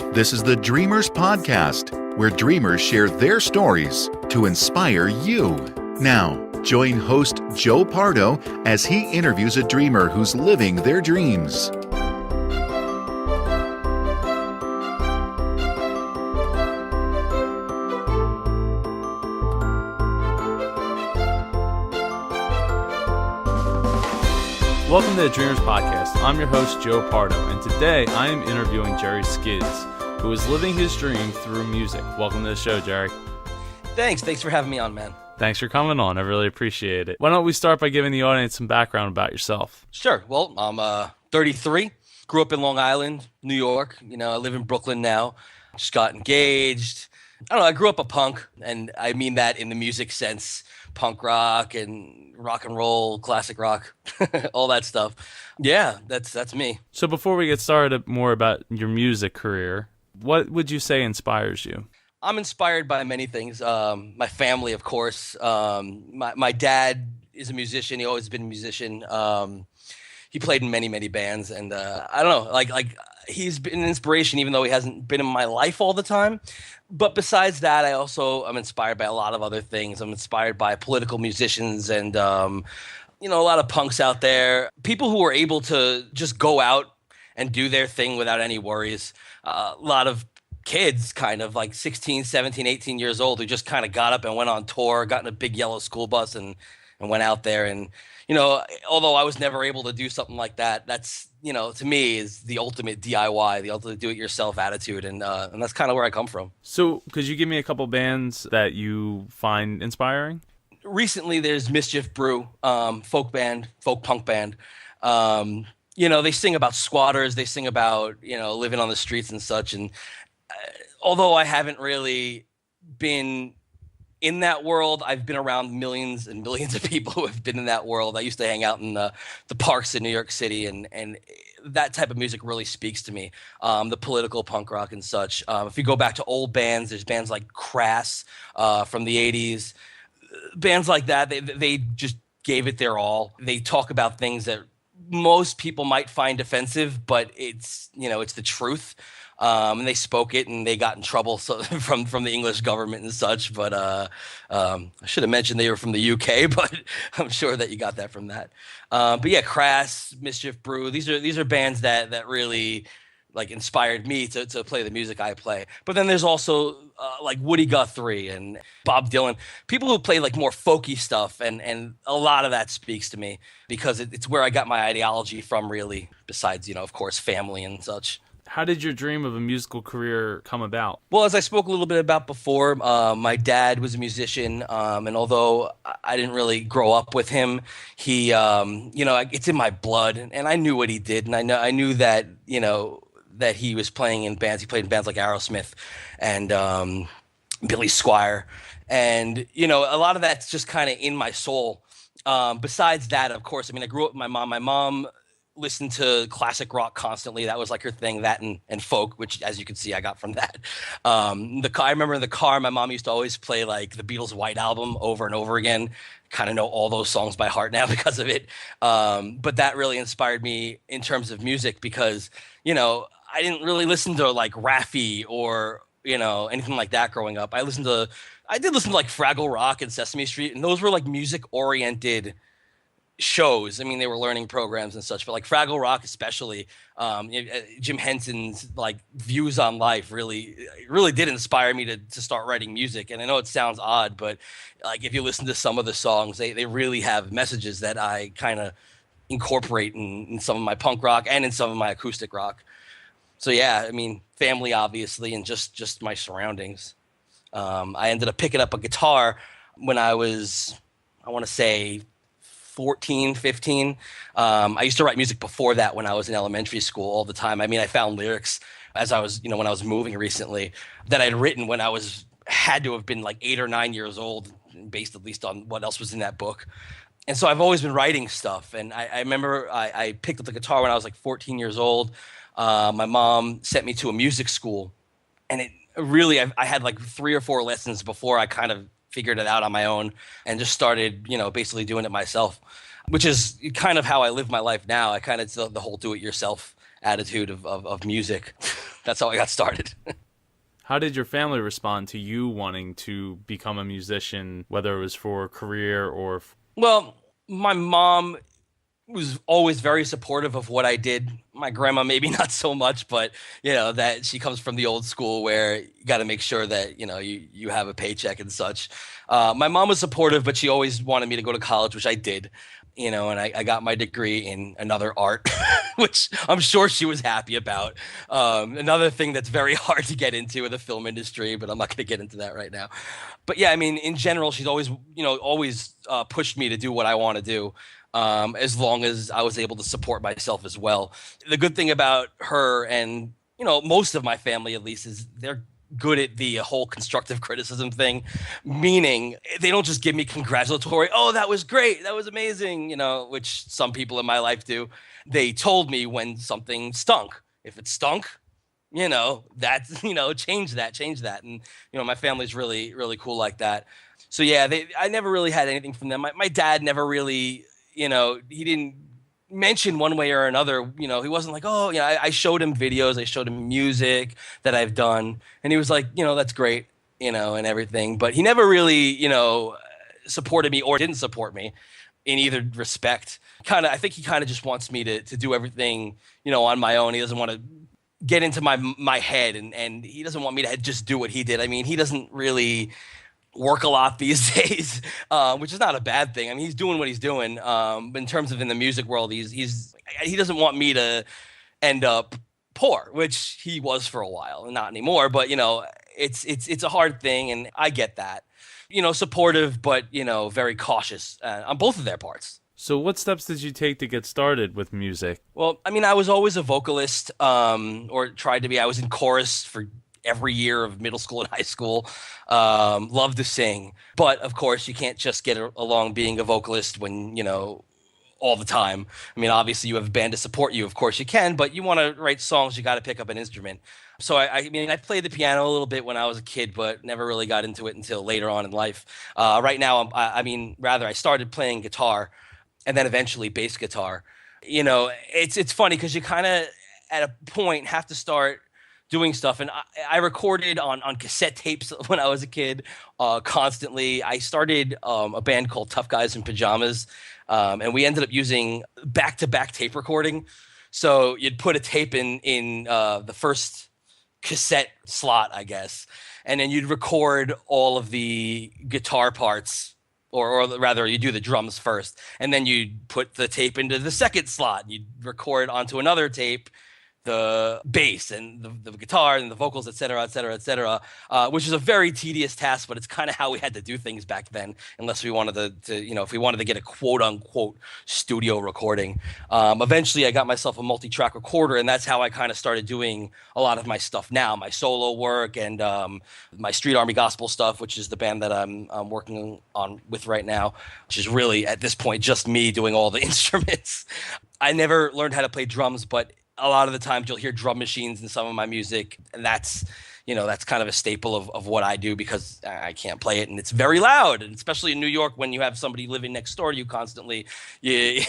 This is the Dreamers Podcast, where dreamers share their stories to inspire you. Now, join host Joe Pardo as he interviews a dreamer who's living their dreams. Welcome to the Dreamers Podcast. I'm your host, Joe Pardo, and today I am interviewing Jerry Skids, who is living his dream through music. Welcome to the show, Jerry. Thanks for having me on, man. Thanks for coming on. I really appreciate it. Why don't we start by giving the audience some background about yourself? Sure. Well, I'm 33, grew up in Long Island, New York. I live in Brooklyn now. Just got engaged. I don't know, I grew up a punk, and I mean that in the music sense. Punk rock and rock and roll, classic rock, all that stuff. Yeah, that's me. So before we get started more about your music career, what would you say inspires you? I'm inspired by many things. My family, of course. My dad is a musician. He always been a musician. He played in many bands, and I don't know, like he's been an inspiration, even though he hasn't been in my life all the time. But besides that, I'm inspired by a lot of other things. I'm inspired by political musicians and, a lot of punks out there, people who are able to just go out and do their thing without any worries. A lot of kids kind of like 16, 17, 18 years old who just kind of got up and went on tour, got in a big yellow school bus and went out there. And, although I was never able to do something like that, that's, to me is the ultimate DIY, the ultimate do-it-yourself attitude. And that's kind of where I come from. So could you give me a couple bands that you find inspiring? Recently, there's Mischief Brew, folk punk band. They sing about squatters. They sing about, living on the streets and such. And although I haven't really been in that world, I've been around millions and millions of people who have been in that world. I used to hang out in the parks in New York City, and that type of music really speaks to me, the political punk rock and such. If you go back to old bands, there's bands like Crass from the 80s. Bands like that, they just gave it their all. They talk about things that most people might find offensive, but it's the truth. And they spoke it, and they got in trouble from the English government and such. But I should have mentioned they were from the UK, but I'm sure that you got that from that. But yeah, Crass, Mischief Brew, these are bands that really like inspired me to play the music I play. But then there's also like Woody Guthrie and Bob Dylan, people who play like more folky stuff, and a lot of that speaks to me because it's where I got my ideology from, really, besides, of course, family and such. How did your dream of a musical career come about? Well, as I spoke a little bit about before, my dad was a musician, and although I didn't really grow up with him, he, it's in my blood, and I knew what he did, and I knew that, that he was playing in bands. He played in bands like Aerosmith and Billy Squier, and a lot of that's just kind of in my soul. Besides that, of course, I grew up with my mom. My mom listened to classic rock constantly. That was like her thing, that and folk, which, as you can see, I got from that. I remember in the car, my mom used to always play like the Beatles' White Album over and over again. Kind of know all those songs by heart now because of it. But that really inspired me in terms of music because, I didn't really listen to like Raffi or, anything like that growing up. I did listen to like Fraggle Rock and Sesame Street, and those were like music-oriented shows. They were learning programs and such, but like Fraggle Rock especially, Jim Henson's like views on life really did inspire me to start writing music. And I know it sounds odd, but like if you listen to some of the songs, they really have messages that I kind of incorporate in some of my punk rock and in some of my acoustic rock. So yeah, family obviously, and just my surroundings. I ended up picking up a guitar when I was, I want to say 14, 15. I used to write music before that when I was in elementary school all the time. I found lyrics as I was, when I was moving recently that I'd written when I had to have been like 8 or 9 years old, based at least on what else was in that book. And so I've always been writing stuff. And I remember I picked up the guitar when I was like 14 years old. My mom sent me to a music school, and it really, I had like 3 or 4 lessons before I kind of figured it out on my own and just started, basically doing it myself, which is kind of how I live my life now. I kind of, the whole do-it-yourself attitude of music. That's how I got started. How did your family respond to you wanting to become a musician, whether it was for a career or? Well, my mom was always very supportive of what I did. My grandma, maybe not so much, but that she comes from the old school where you got to make sure that you have a paycheck and such. My mom was supportive, but she always wanted me to go to college, which I did. And I got my degree in another art, which I'm sure she was happy about. Another thing that's very hard to get into in the film industry, but I'm not going to get into that right now. But yeah, I mean, in general, she's always pushed me to do what I want to do. As long as I was able to support myself as well. The good thing about her and, most of my family at least is they're good at the whole constructive criticism thing, meaning they don't just give me congratulatory, oh, that was great, that was amazing, which some people in my life do. They told me when something stunk. If it stunk, that's, change that. And, my family's really, really cool like that. So yeah, I never really had anything from them. My dad never really, he didn't mention one way or another, he wasn't like, oh, I showed him videos, I showed him music that I've done. And he was like, that's great, and everything. But he never really, supported me or didn't support me in either respect. I think he kind of just wants me to do everything, on my own. He doesn't want to get into my head and he doesn't want me to just do what he did. I mean, he doesn't really work a lot these days, which is not a bad thing. I mean, he's doing what he's doing. But in terms of in the music world, he doesn't want me to end up poor, which he was for a while, and not anymore. But it's a hard thing, and I get that. Supportive, but very cautious on both of their parts. So what steps did you take to get started with music? Well, I mean, I was always a vocalist, or tried to be. I was in chorus for every year of middle school and high school. Love to sing. But of course, you can't just get along being a vocalist when, all the time. I mean, obviously you have a band to support you. Of course you can, but you want to write songs, you got to pick up an instrument. So I played the piano a little bit when I was a kid, but never really got into it until later on in life. Right now, I started playing guitar and then eventually bass guitar. It's funny because you kind of at a point have to start doing stuff. And I recorded on cassette tapes when I was a kid, constantly. I started a band called Tough Guys in Pajamas, and we ended up using back-to-back tape recording. So you'd put a tape in the first cassette slot, I guess, and then you'd record all of the guitar parts, or rather you do the drums first, and then you'd put the tape into the second slot. You'd record onto another tape the bass and the guitar and the vocals, et cetera, which is a very tedious task, but it's kind of how we had to do things back then, unless we wanted to if we wanted to get a quote unquote studio recording. Eventually I got myself a multi-track recorder, and that's how I kind of started doing a lot of my stuff now, my solo work and my Street Army Gospel stuff, which is the band that I'm working on with right now, which is really at this point just me doing all the instruments. I never learned how to play drums, but a lot of the times you'll hear drum machines in some of my music, and that's kind of a staple of what I do because I can't play it and it's very loud, and especially in New York when you have somebody living next door to you constantly, you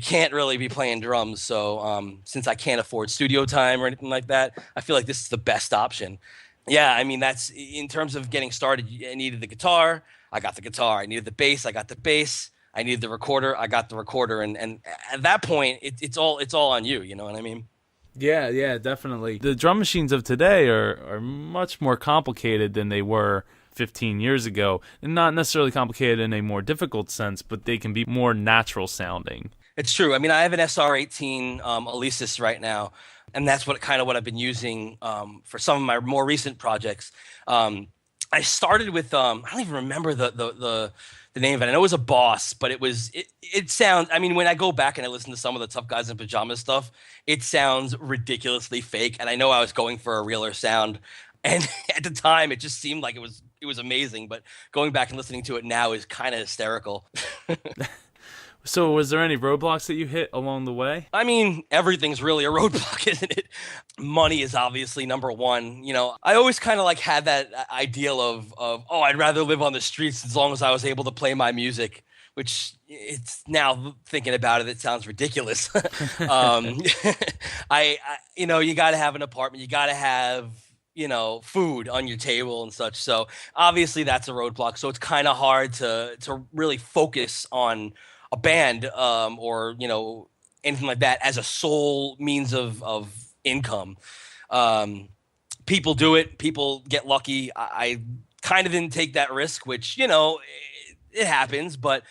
can't really be playing drums. So since I can't afford studio time or anything like that, I feel like this is the best option. Yeah, I mean, that's in terms of getting started. I needed the guitar, I got the guitar. I needed the bass, I got the bass. I needed the recorder, I got the recorder, and at that point, it's all on you. You know what I mean? Yeah, definitely. The drum machines of today are much more complicated than they were 15 years ago, and not necessarily complicated in a more difficult sense, but they can be more natural sounding. It's true. I mean, I have an SR-18 Alesis right now, and that's what I've been using for some of my more recent projects. I started with I don't even remember the name of it. I know it was a Boss, but it sounds, I mean, when I go back and I listen to some of the Tough Guys in Pajamas stuff, it sounds ridiculously fake. And I know I was going for a realer sound. And at the time, it just seemed like it was amazing. But going back and listening to it now is kind of hysterical. So was there any roadblocks that you hit along the way? I mean, everything's really a roadblock, isn't it? Money is obviously number one. I always kind of like had that ideal of, oh, I'd rather live on the streets as long as I was able to play my music. which it's now thinking about it, it sounds ridiculous. um, you got to have an apartment, you got to have, food on your table and such. So obviously that's a roadblock. So it's kind of hard to really focus on a band, or, anything like that as a sole means of income. People do it. People get lucky. I kind of didn't take that risk, which, it happens, but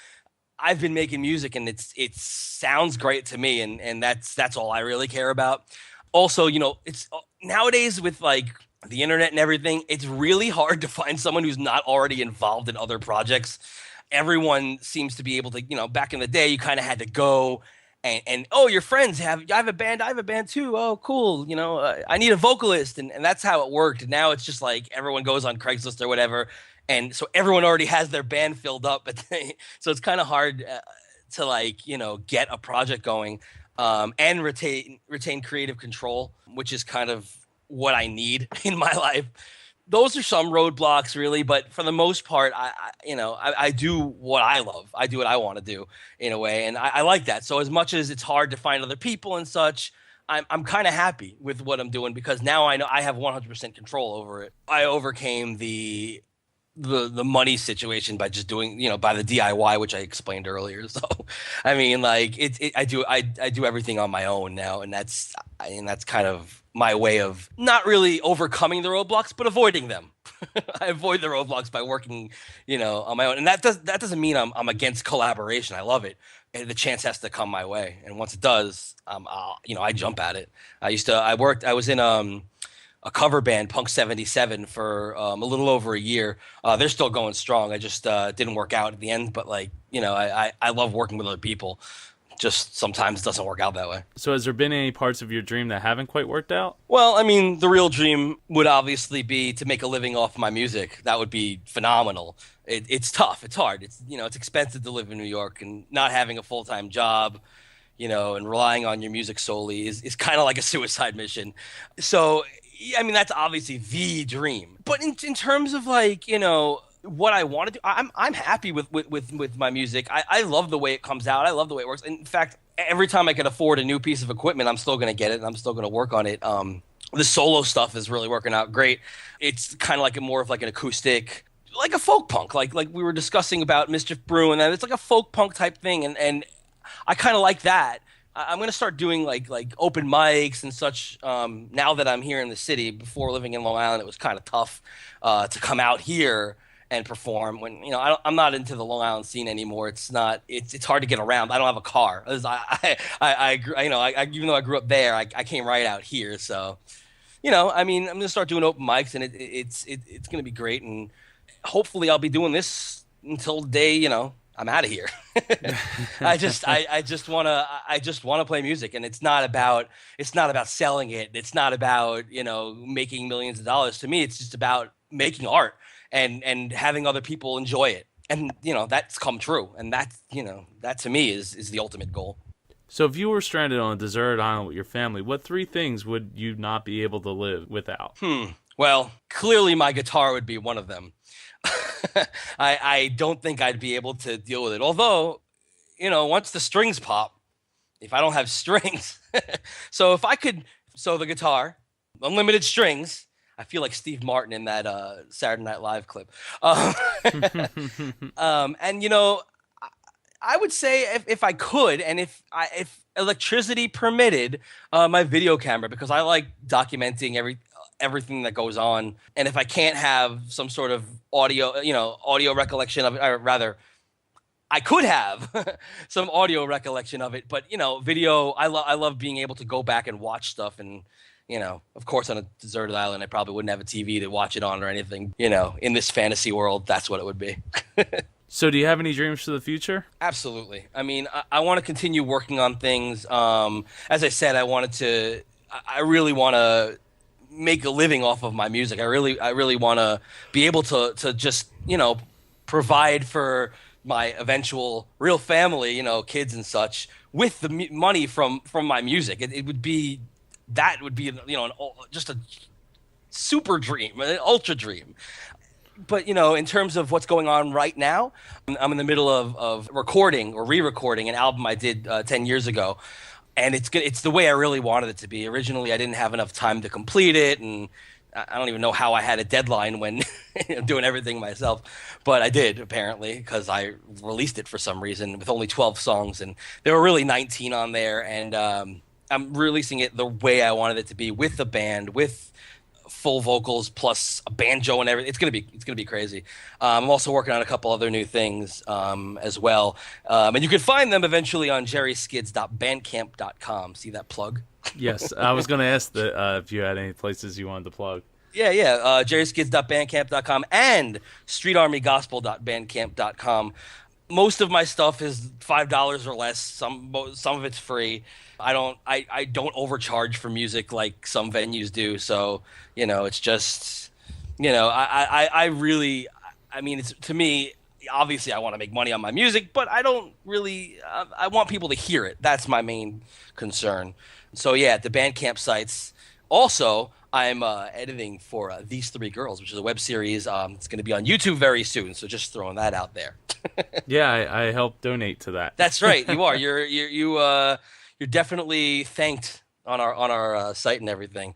I've been making music and it sounds great to me. And that's all I really care about. Also, it's nowadays with like the internet and everything, it's really hard to find someone who's not already involved in other projects. Everyone seems to be able to, back in the day, you kind of had to go and oh, your friends I have a band too. Oh, cool. I need a vocalist. And that's how it worked. And now it's just like everyone goes on Craigslist or whatever. And so everyone already has their band filled up. But so it's kind of hard to like, get a project going and retain creative control, which is kind of what I need in my life. Those are some roadblocks, really, but for the most part, I do what I love. I do what I want to do in a way, and I like that. So as much as it's hard to find other people and such, I'm kind of happy with what I'm doing because now I know I have 100% control over it. I overcame the money situation by just doing, by the DIY, which I explained earlier. So, I mean, like I do everything on my own now, and that's kind of my way of not really overcoming the roadblocks, but avoiding them. I avoid the roadblocks by working, on my own, and that doesn't mean I'm against collaboration. I love it. And the chance has to come my way, and once it does, I jump at it. I was in a cover band, Punk 77, for a little over a year. They're still going strong. I just didn't work out at the end, but I love working with other people. Just sometimes it doesn't work out that way. So has there been any parts of your dream that haven't quite worked out? Well, I mean, the real dream would obviously be to make a living off my music. That would be phenomenal. It's tough. It's hard. It's expensive to live in New York, and not having a full-time job, and relying on your music solely is kind of like a suicide mission. So, I mean, that's obviously the dream. But in terms of like, what I want to do, I'm happy with my music. I love the way it comes out. I love the way it works. In fact, every time I can afford a new piece of equipment, I'm still going to get it and I'm still going to work on it. The solo stuff is really working out great. It's kind of like more of like an acoustic, like a folk punk, like we were discussing about Mischief Brew, and it's like a folk punk type thing. And I kind of like that. I'm going to start doing like open mics and such now that I'm here in the city. Before living in Long Island, it was kind of tough to come out here and perform when I'm not into the Long Island scene anymore. It's hard to get around. I don't have a car. Even though I grew up there, I came right out here. So, I mean, I'm gonna start doing open mics, and it's gonna be great. And hopefully, I'll be doing this until the day I'm out of here. I just wanna play music, and it's not about selling it. It's not about making millions of dollars. To me, it's just about making art. And having other people enjoy it. And, that's come true. And that to me is the ultimate goal. So if you were stranded on a deserted island with your family, what 3 things would you not be able to live without? Well, clearly my guitar would be one of them. I don't think I'd be able to deal with it. Although, once the strings pop, if I don't have strings. So the guitar, unlimited strings. I feel like Steve Martin in that Saturday Night Live clip. And I would say if I could, and if electricity permitted, my video camera, because I like documenting everything that goes on. And if I can't have some sort of audio recollection of it, or rather, I could have some audio recollection of it. But video, I love being able to go back and watch stuff. And of course, on a deserted island, I probably wouldn't have a TV to watch it on or anything. In this fantasy world, that's what it would be. So do you have any dreams for the future? Absolutely. I mean, I want to continue working on things. As I said, I really want to make a living off of my music. I really want to be able to just, provide for my eventual real family, kids and such, with the money from my music. It would be... That would be, just a super dream, an ultra dream. But, in terms of what's going on right now, I'm in the middle of recording or re-recording an album I did 10 years ago. And it's the way I really wanted it to be. Originally, I didn't have enough time to complete it, and I don't even know how I had a deadline when doing everything myself. But I did, apparently, because I released it for some reason with only 12 songs. And there were really 19 on there. And I'm releasing it the way I wanted it to be, with the band, with full vocals plus a banjo and everything. It's gonna be crazy. I'm also working on a couple other new things as well, and you can find them eventually on jerryskids.bandcamp.com. See that plug? Yes, I was going to ask if you had any places you wanted to plug. Yeah, jerryskids.bandcamp.com and streetarmygospel.bandcamp.com. Most of my stuff is $5 or less. Some of it's free. I don't overcharge for music like some venues do. So, it's just, I really, it's, to me, obviously I want to make money on my music, but I don't really, I want people to hear it. That's my main concern. So yeah, the Bandcamp sites. Also, I'm editing for These Three Girls, which is a web series. It's going to be on YouTube very soon. So just throwing that out there. Yeah, I helped donate to that. That's right. You are. You're definitely thanked on our site and everything.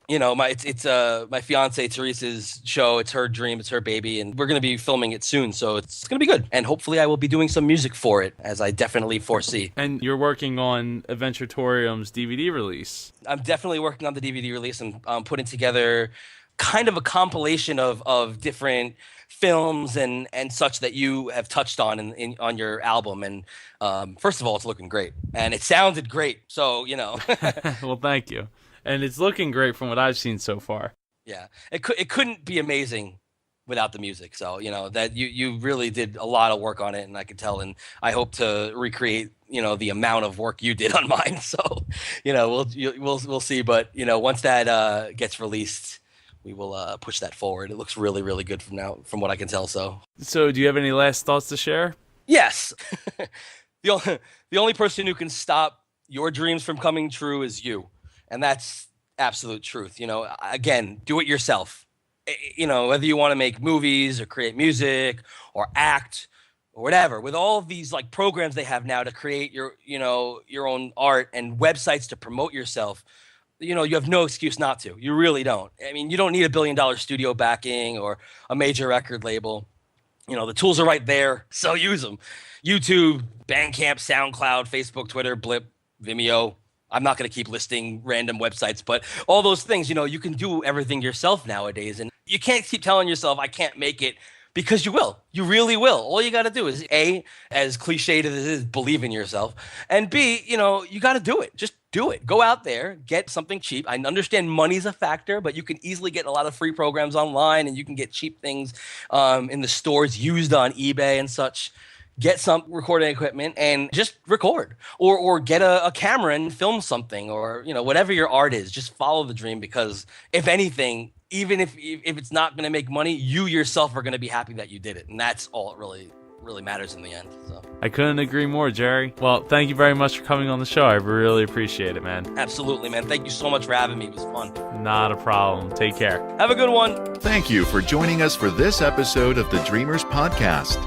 It's my fiance Teresa's show. It's her dream. It's her baby, and we're going to be filming it soon. So it's going to be good. And hopefully, I will be doing some music for it, as I definitely foresee. And you're working on Adventuratorium's DVD release. I'm definitely working on the DVD release and putting together kind of a compilation of different films and such that you have touched on on your album. And first of all, it's looking great, and it sounded great. So Well, thank you. And it's looking great from what I've seen so far. Yeah, it couldn't be amazing without the music. So that you really did a lot of work on it, and I could tell. And I hope to recreate the amount of work you did on mine. So we'll see. But once that gets released, we will push that forward. It looks really, really good from what I can tell. So do you have any last thoughts to share? Yes. The only person who can stop your dreams from coming true is you. And that's absolute truth. Again, do it yourself. Whether you want to make movies or create music or act or whatever, with all of these like programs they have now to create your own art and websites to promote yourself, you have no excuse not to. You really don't. You don't need $1 billion studio backing or a major record label. The tools are right there, so use them. YouTube, Bandcamp, SoundCloud, Facebook, Twitter, Blip, Vimeo. I'm not going to keep listing random websites, but all those things, you can do everything yourself nowadays. And you can't keep telling yourself, I can't make it, because you will. You really will. All you got to do is A, as cliched as it is, believe in yourself. And B, you got to do it. Just do it. Go out there, get something cheap. I understand money's a factor, but you can easily get a lot of free programs online, and you can get cheap things in the stores used on eBay and such. Get some recording equipment and just record, or get a camera and film something, or whatever your art is. Just follow the dream, because if anything, even if it's not going to make money, you yourself are going to be happy that you did it, and that's all it really matters in the end. So I couldn't agree more, Jerry. Well, thank you very much for coming on the show. I really appreciate it, man. Absolutely, man. Thank you so much for having me. It was fun. Not a problem. Take care. Have a good one. Thank you for joining us for this episode of the Dreamers Podcast.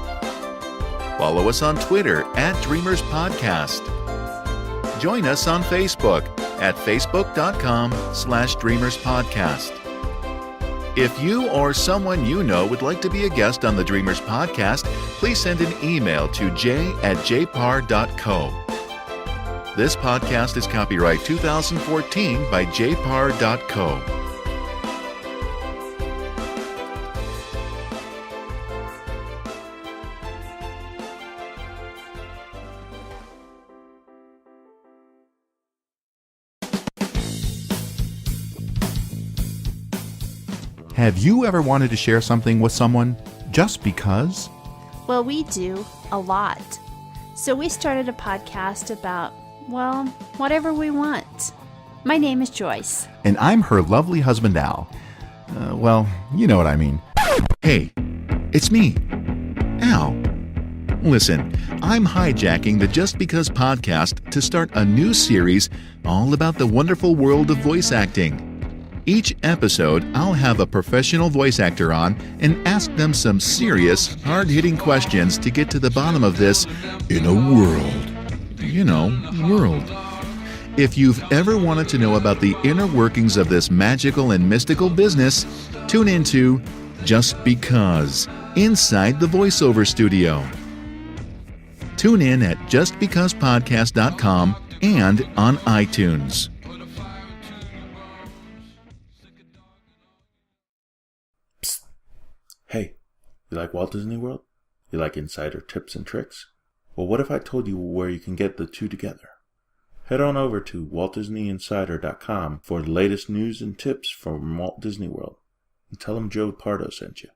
Follow us on Twitter @Dreamers Podcast. Join us on Facebook at facebook.com/Dreamers Podcast. If you or someone you know would like to be a guest on the Dreamers Podcast, please send an email to j@jpar.co. This podcast is copyright 2014 by jpar.co. Have you ever wanted to share something with someone just because? Well, we do a lot. So we started a podcast about, whatever we want. My name is Joyce. And I'm her lovely husband, Al. You know what I mean. Hey, it's me, Al. Listen, I'm hijacking the Just Because podcast to start a new series all about the wonderful world of voice acting. Each episode, I'll have a professional voice actor on and ask them some serious, hard-hitting questions to get to the bottom of this in a world. If you've ever wanted to know about the inner workings of this magical and mystical business, tune into Just Because, inside the voiceover studio. Tune in at justbecausepodcast.com and on iTunes. Psst. Hey, you like Walt Disney World? You like insider tips and tricks? Well, what if I told you where you can get the two together? Head on over to WaltDisneyInsider.com for the latest news and tips from Walt Disney World. And tell them Joe Pardo sent you.